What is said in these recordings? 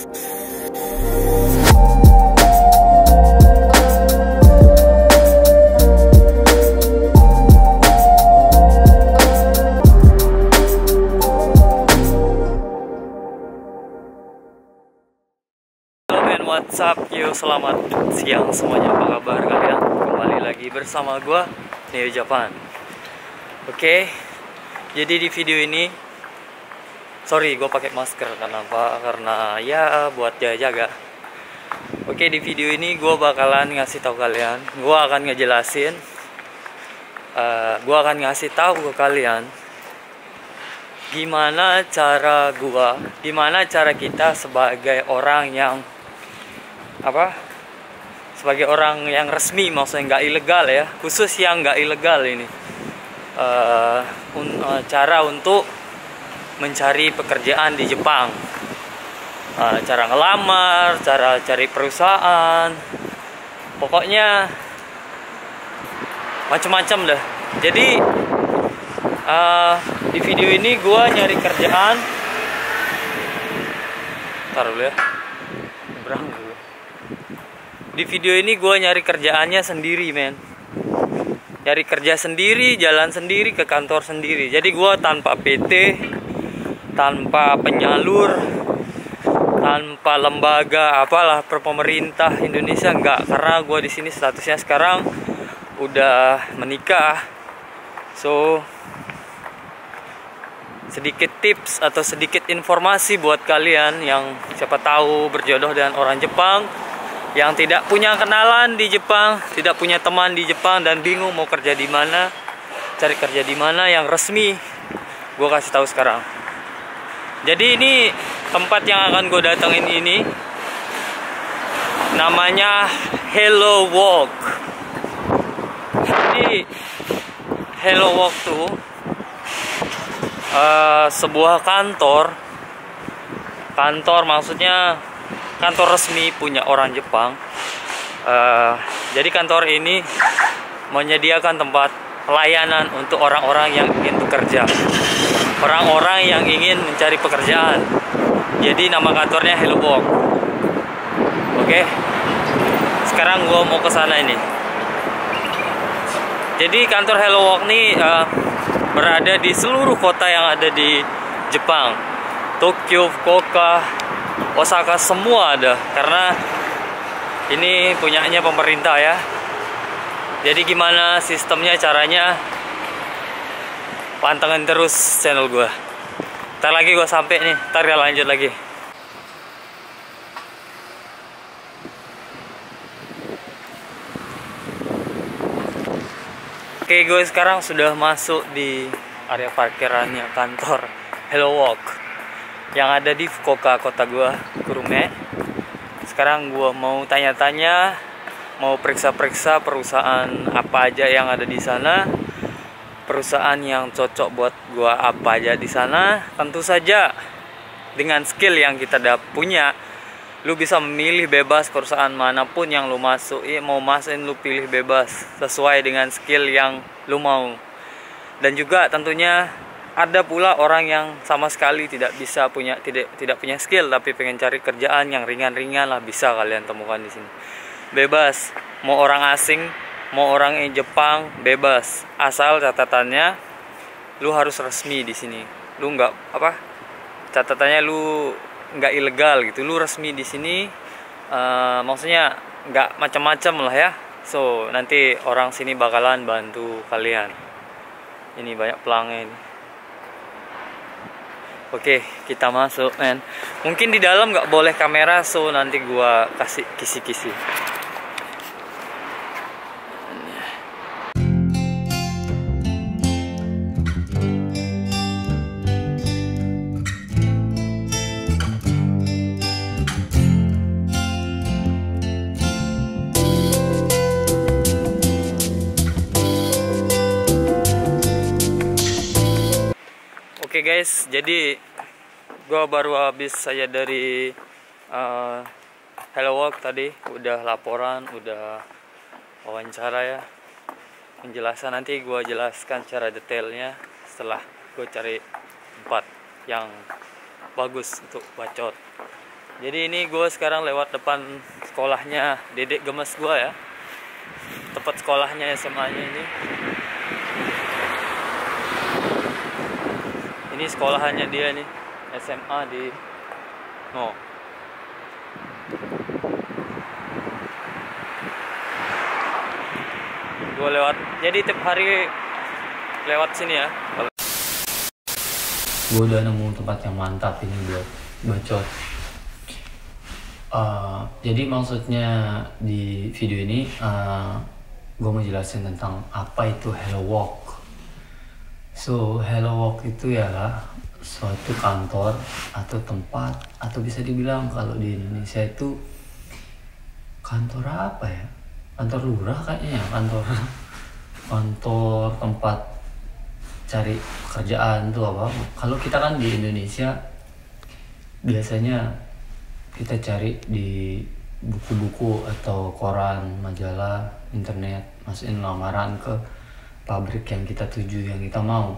What's up, yo, selamat siang semuanya, apa kabar kalian? Kembali lagi bersama gua, Neo Japan. Oke, jadi di video ini, sorry gua pakai masker, kenapa? Karena ya buat jaga. Oke, di video ini gua bakalan ngasih tahu kalian, gua akan ngejelasin, gua akan ngasih tahu ke kalian gimana cara kita sebagai orang yang sebagai orang yang resmi, maksudnya nggak ilegal ya, khusus yang nggak ilegal ini, cara untuk mencari pekerjaan di Jepang, cara ngelamar, cara cari perusahaan, pokoknya macam-macam dah. Jadi di video ini gue nyari kerjaan, taruh dulu ya, berang dulu. Di video ini gue nyari kerjaannya sendiri, men. Nyari kerja sendiri, jalan sendiri, ke kantor sendiri. Jadi gue tanpa PT, tanpa penyalur, tanpa lembaga apalah pemerintah Indonesia, enggak. Karena gue di sini statusnya sekarang udah menikah. So sedikit tips atau sedikit informasi buat kalian yang siapa tahu berjodoh dengan orang Jepang, yang tidak punya kenalan di Jepang, tidak punya teman di Jepang, dan bingung mau kerja di mana, cari kerja di mana yang resmi. Gue kasih tahu sekarang. Jadi ini tempat yang akan gue datengin ini namanya Hello Walk. Jadi Hello Walk tuh sebuah kantor maksudnya kantor resmi punya orang Jepang. Jadi kantor ini menyediakan tempat pelayanan untuk orang-orang yang ingin bekerja, orang-orang yang ingin mencari pekerjaan. Jadi nama kantornya Hello Walk. Oke, sekarang gua mau ke sana ini. Jadi kantor Hello Walk ini berada di seluruh kota yang ada di Jepang, Tokyo, Fukuoka, Osaka, semua ada, karena ini punyanya pemerintah ya. Jadi gimana sistemnya, caranya, pantengin terus channel gue. Ntar lagi gue sampai nih, ntar ya lanjut lagi. Oke, gue sekarang sudah masuk di area parkirannya kantor Hello Walk yang ada di Fukuoka, kota gue, Kurume. Sekarang gue mau tanya-tanya, mau periksa-periksa perusahaan apa aja yang ada di sana, perusahaan yang cocok buat gue apa aja di sana. Tentu saja dengan skill yang kita punya, lu bisa memilih bebas perusahaan manapun yang lu masuk. Mau masukin lu pilih bebas sesuai dengan skill yang lu mau. Dan juga tentunya ada pula orang yang sama sekali tidak punya skill tapi pengen cari kerjaan yang ringan-ringan lah, bisa kalian temukan di sini. Bebas, mau orang asing, mau orang Jepang, bebas. Asal catatannya lu harus resmi di sini. Lu nggak catatannya lu nggak ilegal gitu, lu resmi di sini. Maksudnya nggak macam-macam lah ya. So nanti orang sini bakalan bantu kalian. Ini banyak pelangnya ini. Oke, kita masuk, men. Mungkin di dalam nggak boleh kamera, so nanti gua kasih kisi-kisi. Oke guys, jadi gue baru habis saya dari Hello Walk tadi, udah laporan, udah wawancara ya, penjelasan. Nanti gue jelaskan secara detailnya setelah gue cari tempat yang bagus untuk bacot. Jadi ini gue sekarang lewat depan sekolahnya dedek gemes gue ya, tepat sekolahnya SMA-nya ini. Ini sekolahannya dia nih, SMA di no. Gue lewat, jadi tiap hari lewat sini ya. Gue udah nemu tempat yang mantap ini buat bacot. Jadi maksudnya di video ini gue mau jelasin tentang apa itu Hello Walk. So Hello Walk itu ya suatu kantor atau tempat, atau bisa dibilang kalau di Indonesia itu kantor apa ya? Kantor lurah kayaknya ya, kantor tempat cari pekerjaan tuh apa? Kalau kita kan di Indonesia biasanya kita cari di buku-buku atau koran, majalah, internet, masukin lamaran ke pabrik yang kita tuju, yang kita mau.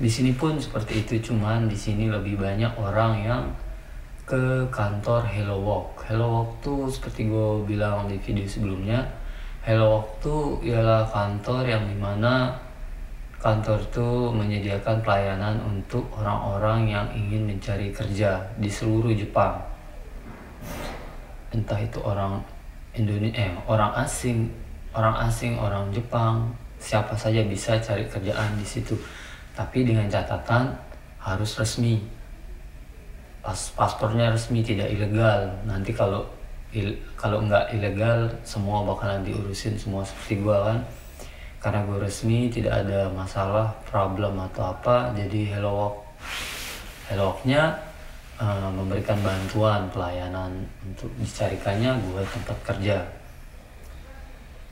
Di sini pun seperti itu, cuman di sini lebih banyak orang yang ke kantor Hello Walk. Hello Walk tuh seperti gue bilang di video sebelumnya, Hello Walk tuh ialah kantor yang dimana kantor tuh menyediakan pelayanan untuk orang-orang yang ingin mencari kerja di seluruh Jepang. Entah itu orang Indonesia, orang asing, orang Jepang, siapa saja bisa cari kerjaan di situ. Tapi dengan catatan harus resmi. Paspornya resmi, tidak ilegal. Nanti kalau nggak ilegal, semua bakalan diurusin semua seperti gua kan. Karena gue resmi, tidak ada masalah, problem atau apa. Jadi Hello Walk-nya memberikan bantuan pelayanan untuk dicarikannya gue tempat kerja.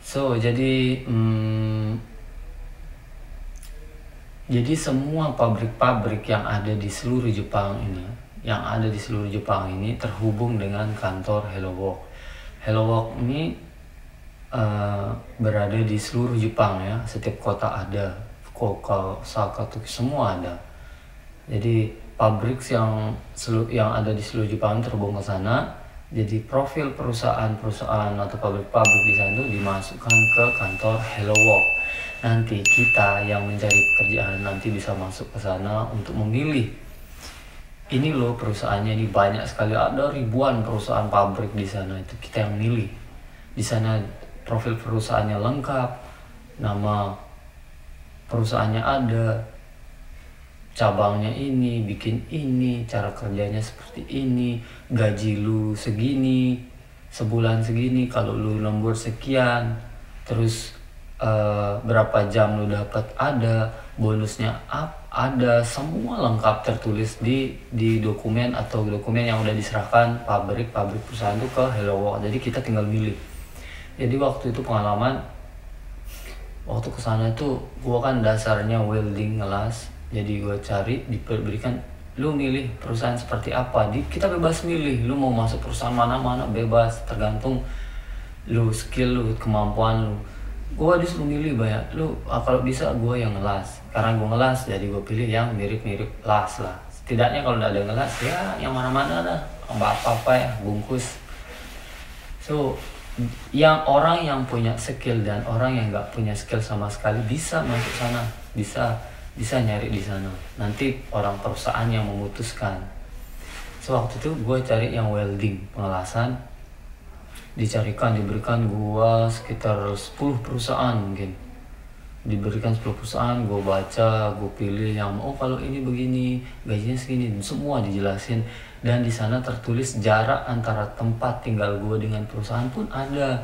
So jadi semua pabrik-pabrik yang ada di seluruh Jepang ini terhubung dengan kantor Hello Walk. Hello Walk ini berada di seluruh Jepang ya, setiap kota ada, Fukuoka, Osaka tuh semua ada. Jadi pabrik yang ada di seluruh Jepang terhubung ke sana. Jadi profil perusahaan atau pabrik-pabrik di sana itu dimasukkan ke kantor Hello Walk. Nanti kita yang mencari pekerjaan nanti bisa masuk ke sana untuk memilih. Ini loh perusahaannya, ini banyak sekali, ada ribuan perusahaan pabrik di sana, itu kita yang milih. Di sana profil perusahaannya lengkap, nama perusahaannya ada, cabangnya ini, bikin ini, cara kerjanya seperti ini, gaji lu segini, sebulan segini, kalau lu lembur sekian, terus berapa jam lu dapat ada, bonusnya ada, semua lengkap tertulis di dokumen atau dokumen yang udah diserahkan pabrik perusahaan itu ke Hello Walk. Jadi kita tinggal milih. Jadi waktu itu pengalaman, waktu kesana itu gua kan dasarnya welding ngelas. Jadi gue cari, diberikan, lu milih perusahaan seperti apa, kita bebas milih, lu mau masuk perusahaan mana-mana bebas, tergantung lu skill lu, kemampuan lu. Gue disuruh milih banyak, kalau bisa gue yang ngelas, karena gue ngelas jadi gue pilih yang mirip-mirip las lah. Setidaknya kalau udah ada ngelas ya yang mana-mana dah, apa-apa ya, bungkus. So yang orang yang punya skill dan orang yang nggak punya skill sama sekali bisa masuk sana, bisa nyari di sana. Nanti orang perusahaan yang memutuskan. So waktu itu gue cari yang welding, pengelasan. Diberikan gue sekitar 10 perusahaan mungkin. Diberikan 10 perusahaan, gue baca, gue pilih yang kalau ini begini, gajinya segini, semua dijelasin. Dan di sana tertulis jarak antara tempat tinggal gue dengan perusahaan pun ada.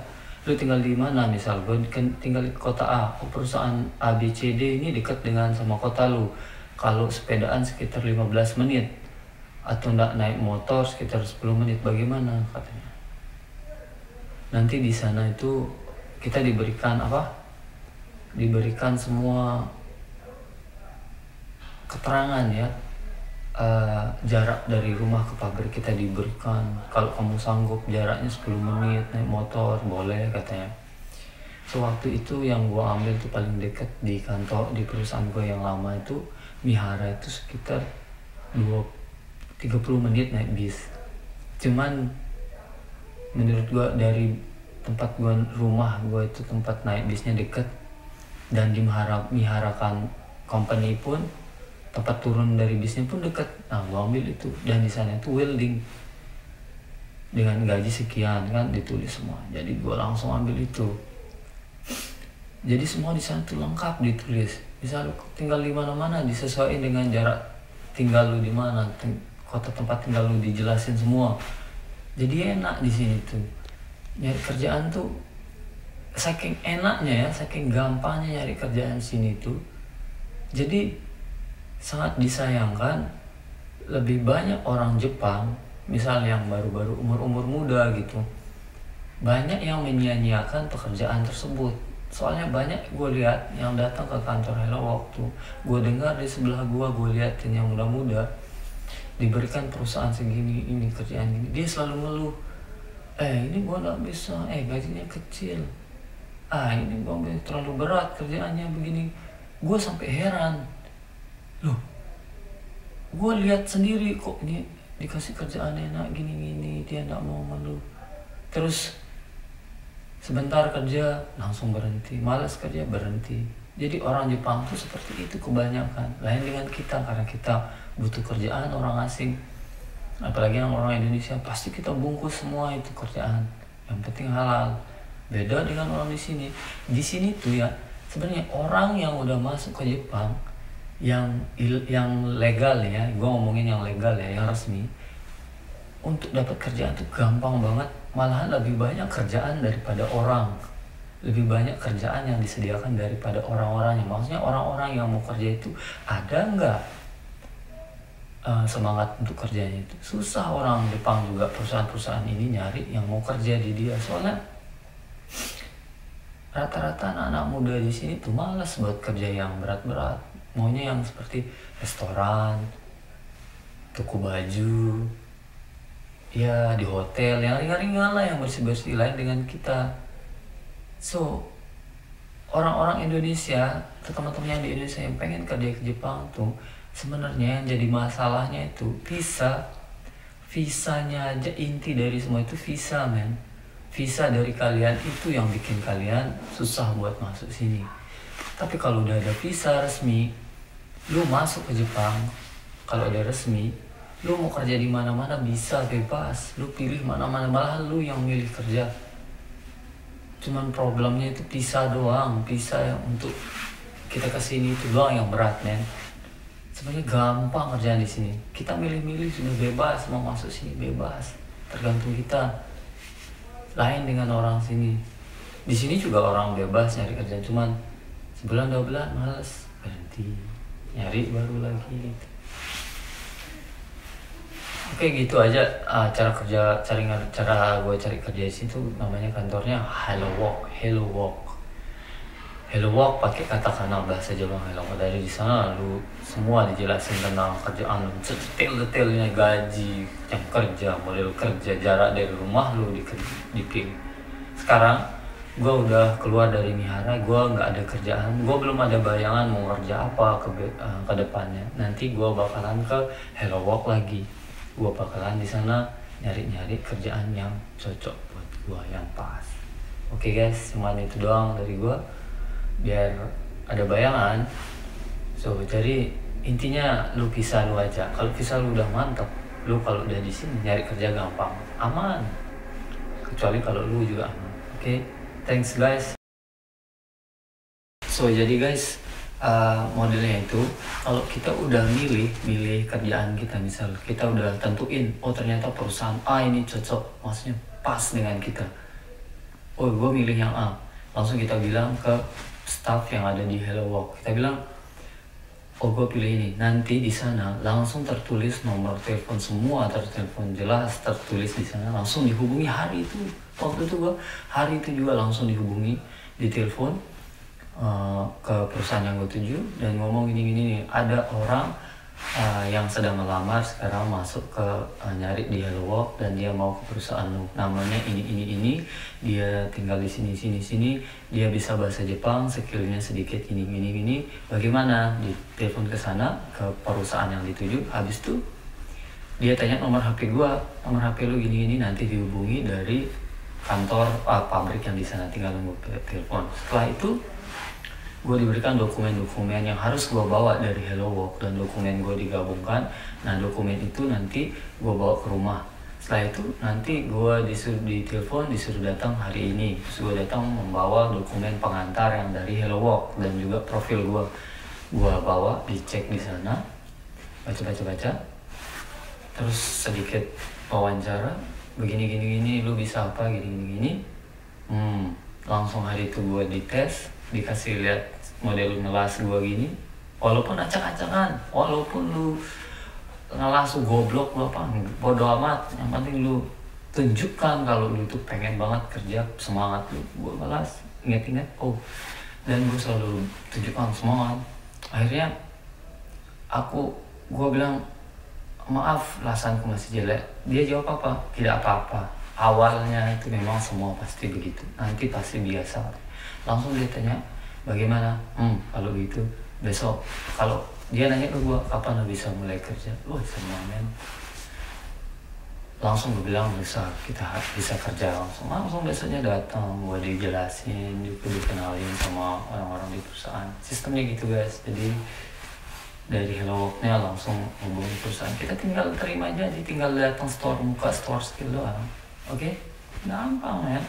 Lu tinggal di mana, misal gue tinggal di kota A, perusahaan ABCD ini dekat dengan sama kota lu. Kalau sepedaan sekitar 15 menit, atau naik motor sekitar 10 menit, bagaimana katanya. Nanti di sana itu kita diberikan semua keterangan ya, jarak dari rumah ke pabrik kita diberikan. Kalau kamu sanggup jaraknya 10 menit naik motor boleh katanya. So waktu itu yang gue ambil tuh paling dekat di kantor, di perusahaan gue yang lama itu Mihara, itu sekitar 30 menit naik bis. Cuman menurut gue dari tempat gue, rumah gue itu tempat naik bisnya deket, dan di Miharakan company pun tempat turun dari bisnya pun deket. Nah gue ambil itu, dan di sana itu welding dengan gaji sekian kan ditulis semua, jadi gue langsung ambil itu. Jadi semua di sana tuh lengkap ditulis, bisa lu tinggal di mana-mana disesuaikan dengan jarak tinggal lu di mana, kota tempat tinggal lu dijelasin semua. Jadi enak di sini tuh nyari kerjaan tuh, saking enaknya ya, saking gampangnya nyari kerjaan sini tuh. Jadi sangat disayangkan, lebih banyak orang Jepang misalnya yang baru-baru umur muda gitu, banyak yang menyia-nyiakan pekerjaan tersebut. Soalnya banyak gue lihat yang datang ke kantor Hello Work tuh, gue dengar di sebelah gue liatin yang muda-muda diberikan perusahaan segini, ini kerjaan gini, dia selalu ngeluh, ini gue gak bisa, gajinya kecil, ini gue terlalu berat kerjaannya begini. Gue sampai heran, loh gue lihat sendiri kok ini dikasih kerjaan enak gini-gini, dia gak mau ngeluh. Terus sebentar kerja langsung berhenti, malas kerja berhenti. Jadi orang Jepang tuh seperti itu kebanyakan. Lain dengan kita, karena kita butuh kerjaan orang asing, apalagi yang orang Indonesia, pasti kita bungkus semua itu kerjaan, yang penting halal. Beda dengan orang di sini. Di sini tuh ya sebenarnya orang yang udah masuk ke Jepang yang legal ya, gue ngomongin yang legal ya, yang resmi, untuk dapat kerjaan tuh gampang banget. Malahan lebih banyak kerjaan daripada orang, lebih banyak kerjaan yang disediakan daripada orang-orangnya. Maksudnya orang-orang yang mau kerja itu ada nggak semangat untuk kerjanya itu. Susah orang Jepang juga, perusahaan-perusahaan ini nyari yang mau kerja di dia. Soalnya rata-rata anak-anak muda di sini tuh malas buat kerja yang berat-berat, maunya yang seperti restoran, toko baju, ya di hotel yang ringan-ringan lah, yang bersih-bersih. Lain dengan kita. So orang-orang Indonesia atau teman-teman yang di Indonesia yang pengen kerja ke Jepang tuh, sebenarnya yang jadi masalahnya itu visanya aja. Inti dari semua itu visa, men. Visa dari kalian itu yang bikin kalian susah buat masuk sini. Tapi kalau udah ada visa resmi, lu masuk ke Jepang, kalau ada resmi, lu mau kerja di mana-mana bisa bebas. Lu pilih mana-mana, malah lu yang milih kerja. Cuman problemnya itu visa doang, visa yang untuk kita kesini itu doang yang berat, men. Sebenarnya gampang kerjaan di sini. Kita milih-milih sudah bebas, mau masuk sini bebas, tergantung kita. Lain dengan orang sini. Di sini juga orang bebas nyari kerjaan, cuman sebulan 2 bulan males, berhenti, nyari baru lagi gitu. Oke, gitu aja cara gue cari kerja di situ. Namanya kantornya Hello Work pakai katakana bahasa Jepang Hello Work. Dari di sana lu semua dijelasin tentang kerjaan lu, detail-detailnya, gaji, jam kerja, model kerja, jarak dari rumah lu dipilih. Sekarang gue udah keluar dari Mihara, gue nggak ada kerjaan, gue belum ada bayangan mau kerja apa ke depannya. Nanti gue bakalan ke Hello Work lagi. Gue bakalan di sana nyari kerjaan yang cocok buat gue, yang pas. Oke guys, cuma itu doang dari gue, biar ada bayangan. So jadi intinya lu visa lu aja. Kalau visa lu udah mantap, lu kalau udah di sini nyari kerja gampang, aman. Kecuali kalau lu juga aman. Oke, thanks guys. So jadi guys, modelnya itu kalau kita udah milih kerjaan kita, misal kita udah tentuin, ternyata perusahaan A ini cocok, maksudnya pas dengan kita, gue milih yang A, langsung kita bilang ke staff yang ada di Hello Work, kita bilang gue pilih ini. Nanti di sana langsung tertulis nomor telepon semua, tertelepon jelas, tertulis di sana, langsung dihubungi hari itu. Waktu itu gue hari itu juga langsung dihubungi, ditelepon ke perusahaan yang gue tuju dan ngomong gini, ada orang yang sedang melamar sekarang masuk ke nyari di Hello Work dan dia mau ke perusahaan lu, namanya ini, dia tinggal di sini, dia bisa bahasa Jepang, skillnya sedikit gini, bagaimana? Ditelepon ke sana ke perusahaan yang dituju. Habis itu dia tanya nomor HP gua, nomor HP lu gini-gini, nanti dihubungi dari kantor pabrik yang di sana, tinggal nunggu telepon. Setelah itu gue diberikan dokumen-dokumen yang harus gue bawa dari Hello Work, dan dokumen gue digabungkan. Nah dokumen itu nanti gue bawa ke rumah. Setelah itu nanti gue disuruh ditelepon, disuruh datang hari ini. Terus gue datang membawa dokumen pengantar yang dari Hello Work dan juga profil gue bawa, dicek di sana, baca, terus sedikit wawancara, begini, lu bisa apa, gini. Langsung hari itu gue dites, dikasih lihat model ngelas gue gini, walaupun acak-acakan, walaupun lu ngelas lu goblok lu apa, bodo amat, yang penting lu tunjukkan kalau lu tuh pengen banget kerja, semangat lu. Gue ngelas, inget-inget, dan gue selalu tunjukkan semangat. Akhirnya gue bilang, maaf lasanku masih jelek. Dia jawab apa? Tidak apa-apa, awalnya itu memang semua pasti begitu, nanti pasti biasa. Langsung dia tanya, bagaimana? Kalau gitu besok, kalau dia nanya ke gue kapan lo bisa mulai kerja, senang men. Langsung gue bilang kita bisa kerja langsung besoknya datang, gue dijelasin, juga dikenalin sama orang-orang di perusahaan. Sistemnya gitu guys. Jadi dari Hello Work-nya langsung hubungi perusahaan, kita tinggal terima aja, tinggal datang store, muka store skill doang. Oke? Gampang ya.